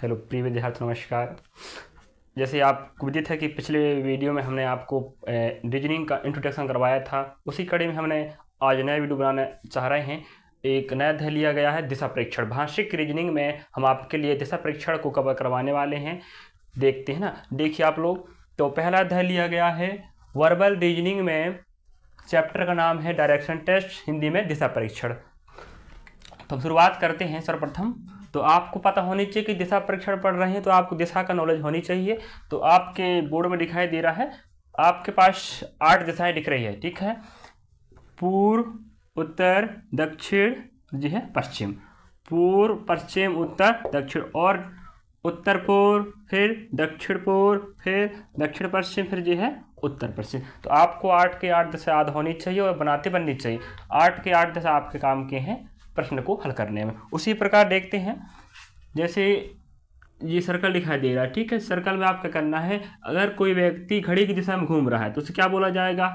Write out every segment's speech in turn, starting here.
Hello प्रिय विद्यार्थी, नमस्कार। जैसे आपको विदित है कि पिछले वीडियो में हमने आपको रीजनिंग का इंट्रोडक्शन करवाया था, उसी कड़ी में हमने आज नया वीडियो बनाना चाह रहे हैं। एक नया अध्याय लिया गया है दिशा परीक्षण। भाषिक रीजनिंग में हम आपके लिए दिशा परीक्षण को कवर करवाने वाले हैं। देखते हैं ना, देखिए आप लोग। तो पहला अध्याय लिया गया है वर्बल रीजनिंग में, चैप्टर का नाम है डायरेक्शन टेस्ट, हिंदी में दिशा परीक्षण। तो हम शुरुआत करते हैं। सर्वप्रथम तो आपको पता होनी चाहिए कि दिशा परीक्षण पढ़ रहे हैं तो आपको दिशा का नॉलेज होनी चाहिए। तो आपके बोर्ड में दिखाई दे रहा है, आपके पास 8 दिशाएं दिख रही है, ठीक है। पूर्व, उत्तर, दक्षिण, जी है पश्चिम। पूर्व, पश्चिम, उत्तर, दक्षिण, और उत्तर पूर्व, फिर दक्षिण पूर्व, फिर दक्षिण पश्चिम, फिर जी है उत्तर पश्चिम। तो आपको 8 के 8 दिशा याद होनी चाहिए और बनाते बननी चाहिए। 8 के 8 दिशा आपके काम के हैं प्रश्न को हल करने में। उसी प्रकार देखते हैं, जैसे ये सर्कल दिखाई दे रहा है, ठीक है। सर्कल में आपका करना है, अगर कोई व्यक्ति घड़ी की दिशा में घूम रहा है तो उसे क्या बोला जाएगा?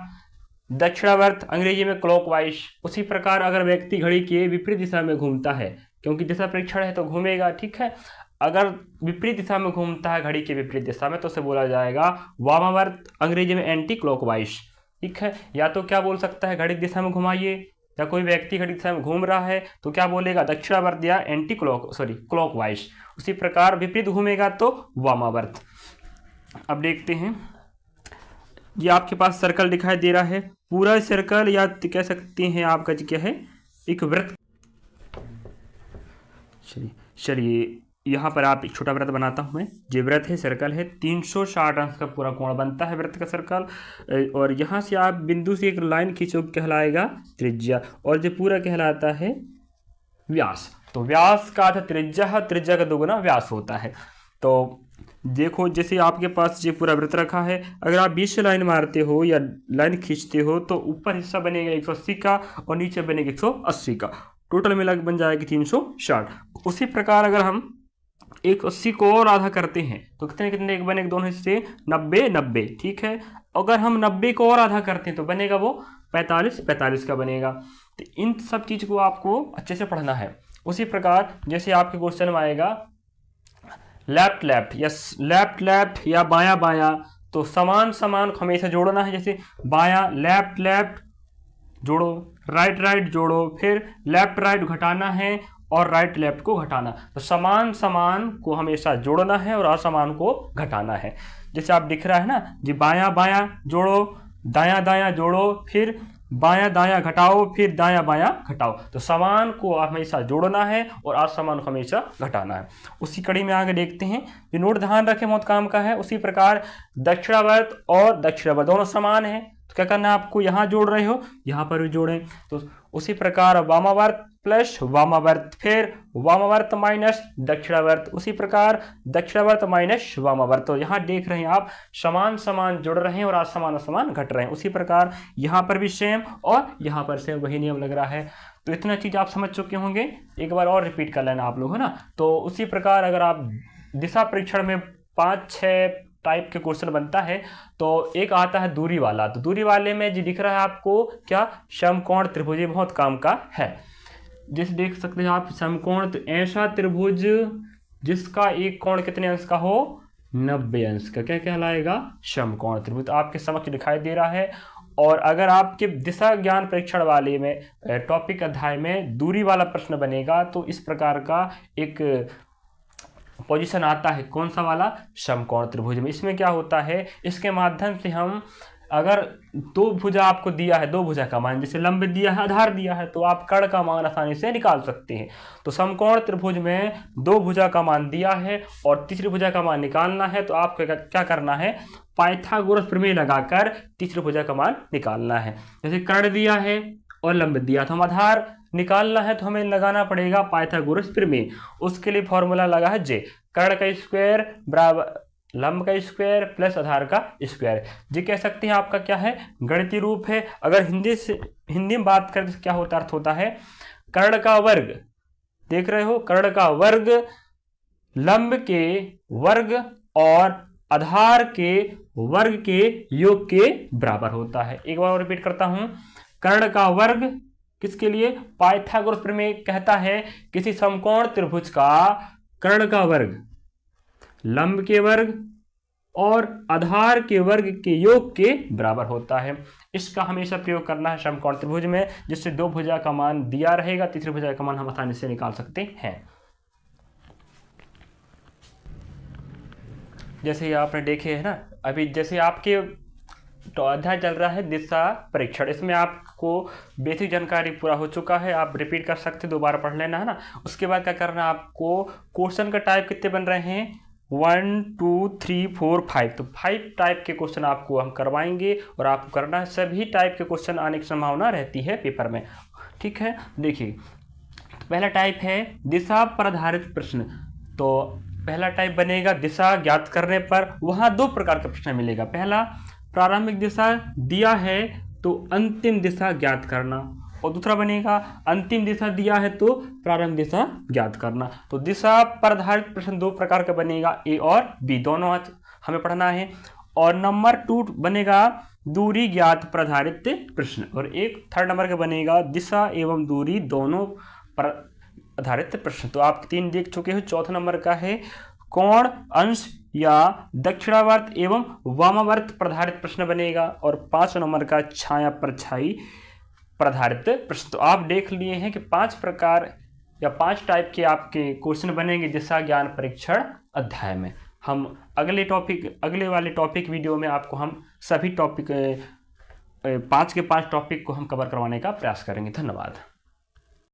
दक्षिणावर्त, अंग्रेजी में क्लॉकवाइज। उसी प्रकार अगर व्यक्ति घड़ी के विपरीत दिशा में घूमता है, क्योंकि दिशा परीक्षण है तो घूमेगा, ठीक है। अगर विपरीत दिशा में घूमता है, घड़ी के विपरीत दिशा में, तो उसे बोला जाएगा वामावर्त, अंग्रेजी में एंटी क्लॉकवाइज, ठीक है। या तो क्या बोल सकता है, घड़ी की दिशा में घुमाइए, या कोई व्यक्ति घड़ी की दिशा में घूम रहा है तो क्या बोलेगा? दक्षिणावर्त या एंटी क्लॉकवाइज। उसी प्रकार विपरीत घूमेगा तो वामावर्त। अब देखते हैं, ये आपके पास सर्कल दिखाई दे रहा है, पूरा सर्कल, या कह सकते हैं आपका क्या है, एक वृत्त। चलिए यहाँ पर आप एक छोटा वृत्त बनाता हूँ मैं। ये वृत्त है, सर्कल है, 360 अंश का पूरा कोण बनता है वृत्त का सर्कल। और यहाँ से आप बिंदु से एक लाइन खींचो, कहलाएगा त्रिज्या, और जो पूरा कहलाता है व्यास। तो व्यास का अर्थ त्रिज्या, त्रिज्या का दोगुना व्यास होता है। तो देखो, जैसे आपके पास ये पूरा वृत्त रखा है, अगर आप बीच से लाइन मारते हो या लाइन खींचते हो तो ऊपर हिस्सा बनेगा 180 का और नीचे बनेगा 180 का, टोटल मिला बन जाएगा 360। उसी प्रकार अगर हम 180 को और आधा करते हैं तो कितने कितने एक बनेगा, दोनों हिस्से 90 90, ठीक है। अगर हम 90 को और आधा करते हैं तो बनेगा वो 45 45 का बनेगा। तो इन सब चीज को आपको अच्छे से पढ़ना है। उसी प्रकार जैसे आपके क्वेश्चन में आएगा left left, yes left left या बायां बायां, तो समान समान हमेशा जोड़ना है। जैसे बायां लेफ्ट लेफ्ट जोड़ो, राइट राइट जोड़ो, फिर लेफ्ट राइट घटाना है और राइट लेफ्ट को घटाना। तो समान समान को हमेशा जोड़ना है और असमान को घटाना है। जैसे आप दिख रहा है ना जी, बायां बायां जोड़ो, दायां दायां जोड़ो, फिर बायां दायां घटाओ, फिर दायां बायां घटाओ। तो समान को हमेशा जोड़ना है और असमान को हमेशा घटाना है। उसी कड़ी में आगे देखते हैं, ये नोट ध्यान रखें, बहुत काम का है। उसी प्रकार दक्षिणावर्त और दक्षिणावर्त दोनों समान है, तो क्या करना है आपको, यहाँ जोड़ रहे हो यहाँ पर भी जोड़ें। तो उसी प्रकार वामावर्त प्लस वामावर्त, फिर वामावर्त माइनस दक्षिणावर्त, उसी प्रकार दक्षिणावर्त माइनस वामावर्त। तो यहाँ देख रहे हैं आप, समान समान जुड़ रहे हैं और असमान असमान घट रहे हैं। उसी प्रकार यहाँ पर भी सेम और यहाँ पर सेम, वही नियम लग रहा है। तो इतना चीज आप समझ चुके होंगे, एक बार और रिपीट कर लेना आप लोग, है ना। तो उसी प्रकार अगर आप दिशा परीक्षण में 5-6 टाइप के क्वेश्चन बनता है, तो एक आता है दूरी वाला। तो दूरी वाले में जो दिख रहा है आपको क्या, समकोण त्रिभुज, बहुत काम का है। जैसे देख सकते हैं आप, समकोण ऐसा त्रिभुज जिसका एक कोण कितने अंश का हो, 90 अंश का, क्या कहलाएगा, समकोण त्रिभुज। आपके समक्ष दिखाई दे रहा है। और अगर आपके दिशा ज्ञान परीक्षण वाले में टॉपिक अध्याय में दूरी वाला प्रश्न बनेगा तो इस प्रकार का एक पोजीशन आता है, कौन सा वाला, समकोण त्रिभुज में। इसमें क्या होता है, इसके माध्यम से हम, अगर दो भुजा आपको दिया है, दो भुजा का मान, जैसे लंब दिया है, आधार दिया है, तो आप कर्ण का मान आसानी से निकाल सकते हैं। तो समकोण त्रिभुज में दो भुजा का मान दिया है और तीसरी भुजा का मान निकालना है, तो आपको क्या करना है, पाइथागोरस प्रमेय लगाकर तीसरी भुजा का मान निकालना है। जैसे कर्ण दिया है और लंब दिया, तो हम आधार निकालना है तो हमें लगाना पड़ेगा पाइथागोरस प्रमेय। उसके लिए फॉर्मूला लगा है जे, कर्ण का स्क्वायर बराबर लंब का स्क्वायर प्लस आधार का स्क्वायर। जी कह सकते हैं आपका क्या है, गणितीय रूप है। अगर हिंदी में बात करें तो क्या होता, अर्थ होता है कर्ण का वर्ग, देख रहे हो, कर्ण का वर्ग लंब के वर्ग और आधार के वर्ग के योग के बराबर होता है। एक बार और रिपीट करता हूं, कर्ण का वर्ग किसके लिए, पाइथागोरस प्रमेय कहता है किसी समकोण त्रिभुज का कर्ण का वर्ग लंब के वर्ग और आधार के वर्ग के योग के बराबर होता है। इसका हमेशा प्रयोग करना है समकोण त्रिभुज में, जिससे दो भुजा का मान दिया रहेगा, तीसरी भुजा का मान हम आसानी से निकाल सकते हैं। जैसे आपने देखे है ना, अभी जैसे आपके तो अध्याय चल रहा है दिशा परीक्षण, इसमें आपको बेसिक जानकारी पूरा हो चुका है, आप रिपीट कर सकते, दोबारा पढ़ लेना है ना। उसके बाद क्या करना है आपको, क्वेश्चन का टाइप कितने बन रहे हैं, 1 2 3 4 5, तो 5 टाइप के क्वेश्चन आपको हम करवाएंगे और आपको करना है। सभी टाइप के क्वेश्चन आने की संभावना रहती है पेपर में, ठीक है। देखिए तो पहला टाइप है दिशा पर आधारित प्रश्न। तो पहला टाइप बनेगा दिशा ज्ञात करने पर, वहाँ दो प्रकार का प्रश्न मिलेगा। पहला प्रारंभिक दिशा दिया है तो अंतिम दिशा ज्ञात करना, और दूसरा बनेगा अंतिम दिशा दिया है तो प्रारंभिक दिशा ज्ञात करना। तो दिशा पर आधारित प्रश्न दो प्रकार का बनेगा, ए और बी, दोनों आज हमें पढ़ना है। और नंबर 2 बनेगा दूरी ज्ञात पर आधारित प्रश्न, और एक थर्ड नंबर का बनेगा दिशा एवं दूरी दोनों पर आधारित प्रश्न। तो आप 3 देख चुके हो। चौथा नंबर का है कोण अंश या दक्षिणावर्त एवं वामावर्त पर आधारित प्रश्न बनेगा, और 5 नंबर का छाया परछाई पर आधारित प्रश्न। तो आप देख लिए हैं कि 5 प्रकार या 5 टाइप के आपके क्वेश्चन बनेंगे दिशा ज्ञान परीक्षण अध्याय में। हम अगले वाले टॉपिक वीडियो में आपको हम सभी टॉपिक 5 के 5 टॉपिक को हम कवर करवाने का प्रयास करेंगे। धन्यवाद।